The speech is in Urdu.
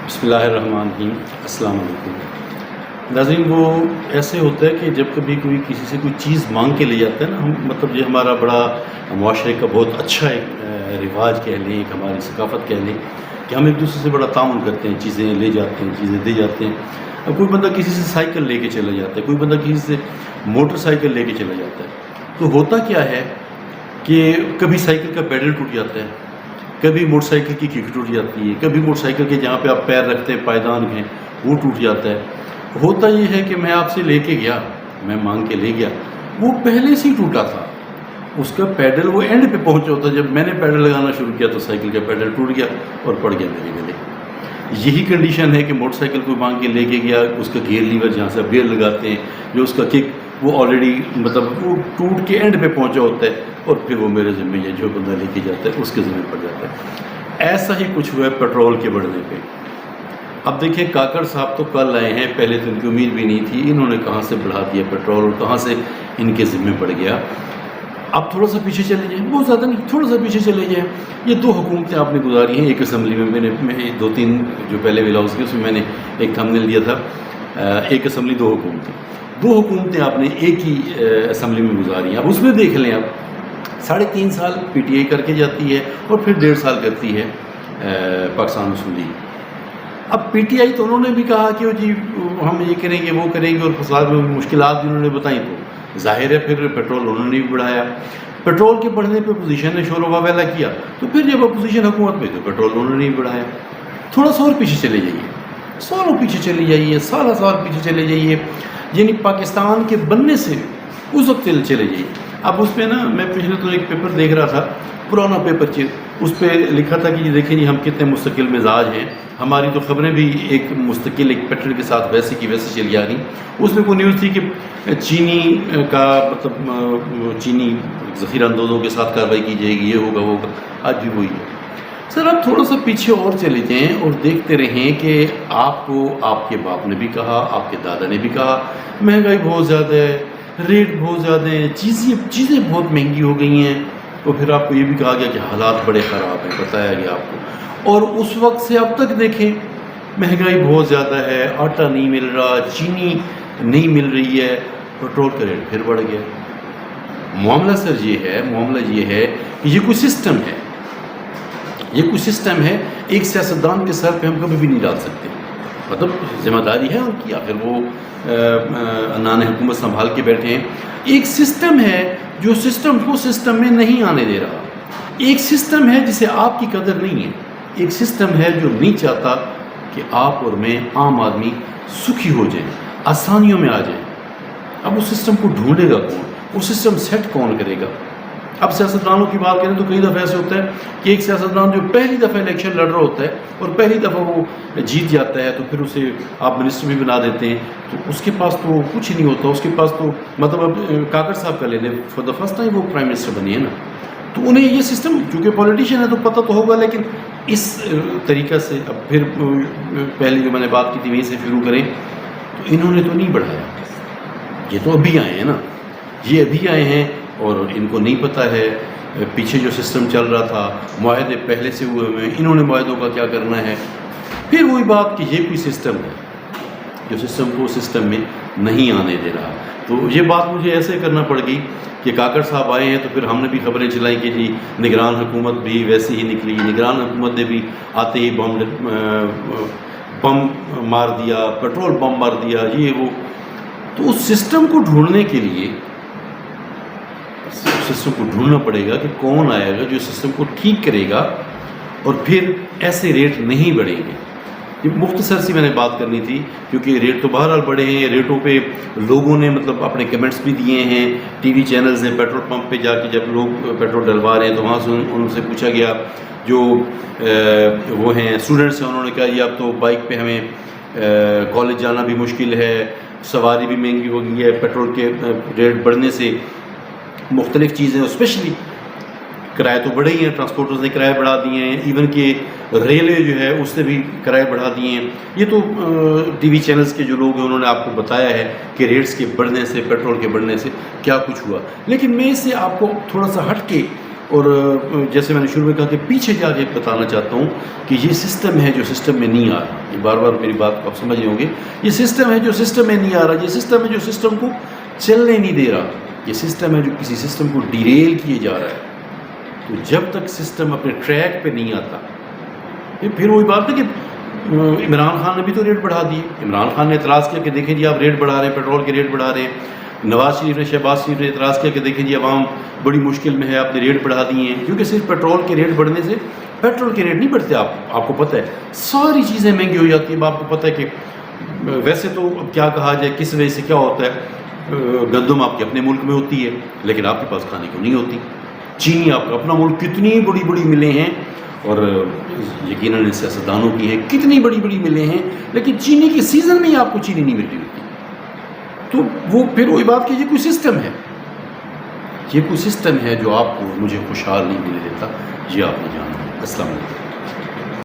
بسم اللہ الرحمن الرحیم۔ السلام علیکم ناظرین۔ وہ ایسے ہوتا ہے کہ جب کبھی کوئی کسی سے کوئی چیز مانگ کے لے جاتا ہے نا، ہم مطلب یہ ہمارا بڑا معاشرے کا بہت اچھا ایک رواج کہہ لیں، ایک ہماری ثقافت کہہ لیں کہ ہم ایک دوسرے سے بڑا تعاون کرتے ہیں، چیزیں لے جاتے ہیں، چیزیں دے جاتے ہیں۔ اب کوئی بندہ کسی سے سائیکل لے کے چلا جاتا ہے، کوئی بندہ کسی سے موٹر سائیکل لے کے چلا جاتا ہے، تو ہوتا کیا ہے کہ کبھی سائیکل کا پیڈل ٹوٹ جاتا ہے، کبھی موٹر سائیکل کی کک ٹوٹ جاتی ہے، کبھی موٹر سائیکل کے جہاں پہ آپ پیر رکھتے ہیں پائیدان ہیں وہ ٹوٹ جاتا ہے۔ ہوتا یہ ہے کہ میں آپ سے لے کے گیا، میں مانگ کے لے گیا، وہ پہلے سے ہی ٹوٹا تھا، اس کا پیڈل وہ اینڈ پہ پہنچا ہوتا ہے۔ جب میں نے پیڈل لگانا شروع کیا تو سائیکل کا پیڈل ٹوٹ گیا اور پڑ گیا میرے گلے۔ یہی کنڈیشن ہے کہ موٹر سائیکل کو مانگ کے لے کے گیا، اس کا گیئر لیور جہاں سے گیئر لگاتے ہیں، جو اس کا کک وہ آلریڈی مطلب وہ ٹوٹ کے اینڈ پہ پہنچا ہوتا ہے، اور پھر وہ میرے ذمہ یا جو بندہ لے کے جاتا ہے اس کے ذمہ پڑ جاتا ہے۔ ایسا ہی کچھ ہوا ہے پیٹرول کے بڑھنے پہ۔ اب دیکھیں کاکڑ صاحب تو کل آئے ہیں، پہلے تو ان کی امید بھی نہیں تھی، انہوں نے کہاں سے بڑھا دیا پیٹرول اور کہاں سے ان کے ذمہ پڑ گیا۔ اب تھوڑا سا پیچھے چلے جائیں، بہت زیادہ نہیں، تھوڑا سا پیچھے چلے جائیں۔ یہ دو حکومتیں آپ نے گزاری ہیں ایک اسمبلی میں، میں دو تین جو پہلے ویلا ہاؤس کی اس میں میں نے ایک تھمبنیل دیا تھا، ایک اسمبلی دو حکومتیں آپ نے ایک ہی اسمبلی میں گزاری ہیں۔ اب اس میں دیکھ لیں، اب 3.5 سال پی ٹی آئی کر کے جاتی ہے اور پھر 1.5 سال کرتی ہے پاکستان مسلم لیگ۔ اب پی ٹی آئی تو انہوں نے بھی کہا کہ جی ہم یہ کریں گے وہ کریں گے، اور فساد میں مشکلات بھی انہوں نے بتائیں، تو ظاہر ہے پھر پیٹرول انہوں نے بھی بڑھایا۔ پیٹرول کے بڑھنے پہ اپوزیشن نے شور و ویلا کیا، تو پھر جب اپوزیشن حکومت میں تو پیٹرول انہوں نے بھی بڑھایا۔ تھوڑا سا اور پیچھے چلے جائیے، سالوں پیچھے چلے جائیے، سال پیچھے چلے جائیے، یعنی پاکستان کے بننے سے اس وقت چلے جائیے۔ اب اس پہ نا میں پچھلے تو ایک پیپر دیکھ رہا تھا، پرانا پیپر اس پہ لکھا تھا کہ یہ دیکھیں جی ہم کتنے مستقل مزاج ہیں، ہماری تو خبریں بھی ایک مستقل ایک پیٹرن کے ساتھ ویسے کی ویسے چلی آ رہی۔ اس میں کوئی نیوز تھی کہ چینی کا مطلب چینی ذخیرہ اندوزوں کے ساتھ کارروائی کی جائے گی، یہ ہوگا وہ ہوگا، آج بھی وہی ہے۔ سر آپ تھوڑا سا پیچھے اور چلے جائیں اور دیکھتے رہیں کہ آپ کو آپ کے باپ نے بھی کہا، آپ کے دادا نے بھی کہا مہنگائی بہت زیادہ ہے، ریٹ بہت زیادہ ہیں، چیزیں بہت مہنگی ہو گئی ہیں، تو پھر آپ کو یہ بھی کہا گیا کہ حالات بڑے خراب ہیں، بتایا گیا آپ کو۔ اور اس وقت سے اب تک دیکھیں مہنگائی بہت زیادہ ہے، آٹا نہیں مل رہا، چینی نہیں مل رہی ہے، پیٹرول کا ریٹ پھر بڑھ گیا۔ معاملہ سر یہ ہے کہ یہ کوئی سسٹم ہے، یہ کوئی سسٹم ہے، ایک سیاستدان کے سر پہ ہم کبھی بھی نہیں ڈال سکتے، مطلب ذمہ داری ہے ان کی، آخر وہ انان حکومت سنبھال کے بیٹھے ہیں۔ ایک سسٹم ہے جو سسٹم کو سسٹم میں نہیں آنے دے رہا، ایک سسٹم ہے جسے آپ کی قدر نہیں ہے، ایک سسٹم ہے جو نہیں چاہتا کہ آپ اور میں عام آدمی سکھی ہو جائیں، آسانیوں میں آ جائیں۔ اب اس سسٹم کو ڈھونڈے گا کون، وہ سسٹم سیٹ کون کرے گا؟ اب سیاستدانوں کی بات کریں تو کئی دفعہ ایسے ہوتا ہے کہ ایک سیاستدان جو پہلی دفعہ الیکشن لڑ رہا ہوتا ہے اور پہلی دفعہ وہ جیت جاتا ہے، تو پھر اسے آپ منسٹر بھی بنا دیتے ہیں، تو اس کے پاس تو کچھ نہیں ہوتا، اس کے پاس تو مطلب اب کاکڑ صاحب کا لے لیں، فار دا فرسٹ ٹائم وہ پرائم منسٹر بنی ہے نا، تو انہیں یہ سسٹم چونکہ پولیٹیشین ہے تو پتہ تو ہوگا، لیکن اس طریقہ سے اب پھر پہلی جو میں نے بات کی تھی وہیں سے شروع کریں، تو انہوں نے تو نہیں بڑھایا، یہ تو ابھی آئے ہیں نا، یہ ابھی آئے ہیں اور ان کو نہیں پتہ ہے پیچھے جو سسٹم چل رہا تھا، معاہدے پہلے سے ہوئے ہوئے ہیں، انہوں نے معاہدوں کا کیا کرنا ہے۔ پھر وہی بات کہ یہ کوئی سسٹم ہے جو سسٹم کو سسٹم میں نہیں آنے دے رہا۔ تو یہ بات مجھے ایسے کرنا پڑ گئی کہ کاکڑ صاحب آئے ہیں تو پھر ہم نے بھی خبریں چلائیں کہ جی نگران حکومت بھی ویسی ہی نکلی، نگران حکومت نے بھی آتے ہی بم مار دیا، پیٹرول بم مار دیا، یہ وہ۔ تو اس سسٹم کو ڈھونڈنے کے لیے سسٹم کو ڈھونڈنا پڑے گا کہ کون آئے گا جو سسٹم کو ٹھیک کرے گا، اور پھر ایسے ریٹ نہیں بڑھیں گے۔ یہ مختصر سی میں نے بات کرنی تھی، کیونکہ ریٹ تو بہرحال بڑھے ہیں، ریٹوں پہ لوگوں نے مطلب اپنے کمنٹس بھی دیے ہیں، ٹی وی چینلز ہیں، پیٹرول پمپ پہ جا کے جب لوگ پیٹرول ڈلوا رہے ہیں تو وہاں سے ان سے پوچھا گیا، جو وہ ہیں اسٹوڈنٹس ہیں، انہوں نے کہا یہ اب تو بائک پہ ہمیں کالج جانا بھی مشکل ہے، سواری بھی مہنگی ہو گئی ہے، پیٹرول کے ریٹ بڑھنے سے مختلف چیزیں، اسپیشلی کرائے تو بڑھے ہی ہیں، ٹرانسپورٹرز نے کرائے بڑھا دیے ہیں، ایون کہ ریلوے جو ہے اس نے بھی کرائے بڑھا دیے ہیں۔ یہ تو ٹی وی چینلز کے جو لوگ ہیں انہوں نے آپ کو بتایا ہے کہ ریٹس کے بڑھنے سے، پیٹرول کے بڑھنے سے کیا کچھ ہوا، لیکن میں اس سے آپ کو تھوڑا سا ہٹ کے اور جیسے میں نے شروع میں کہا کہ پیچھے جا کے بتانا چاہتا ہوں کہ یہ سسٹم ہے جو سسٹم میں نہیں آ رہا. یہ بار بار میری بات کو آپ سمجھ رہے ہوں گے. یہ سسٹم ہے جو سسٹم میں نہیں آ رہا. یہ سسٹم ہے جو سسٹم کو چلنے نہیں دے رہا. یہ سسٹم ہے جو کسی سسٹم کو ڈیریل کیے جا رہا ہے. تو جب تک سسٹم اپنے ٹریک پہ نہیں آتا، پھر وہی بات ہے کہ عمران خان نے بھی تو ریٹ بڑھا دیے. عمران خان نے اعتراض کیا کہ دیکھیں جی آپ ریٹ بڑھا رہے ہیں، پیٹرول کے ریٹ بڑھا رہے ہیں. نواز شریف نے، شہباز شریف نے اعتراض کیا کہ دیکھیں جی عوام بڑی مشکل میں ہے، آپ نے ریٹ بڑھا دیے ہیں. کیونکہ صرف پیٹرول کے ریٹ بڑھنے سے پیٹرول کے ریٹ نہیں بڑھتے. آپ کو پتہ ہے ساری چیزیں مہنگی ہو جاتی ہیں. آپ کو پتہ ہے کہ ویسے تو اب کیا کہا جائے، کس وجہ سے کیا ہوتا ہے. گندم آپ کے اپنے ملک میں ہوتی ہے لیکن آپ کے پاس کھانے کو نہیں ہوتی. چینی آپ کا اپنا ملک، کتنی بڑی بڑی ملیں ہیں، اور یقیناً سیاستدانوں کی ہیں، کتنی بڑی بڑی ملیں ہیں، لیکن چینی کے سیزن میں ہی آپ کو چینی نہیں مل رہی ہوتی. تو وہ پھر وہی بات کہ یہ کوئی سسٹم ہے، یہ کوئی سسٹم ہے جو آپ کو مجھے خوشحال نہیں ملنے دیتا. یہ آپ نے جانا. السلام علیکم.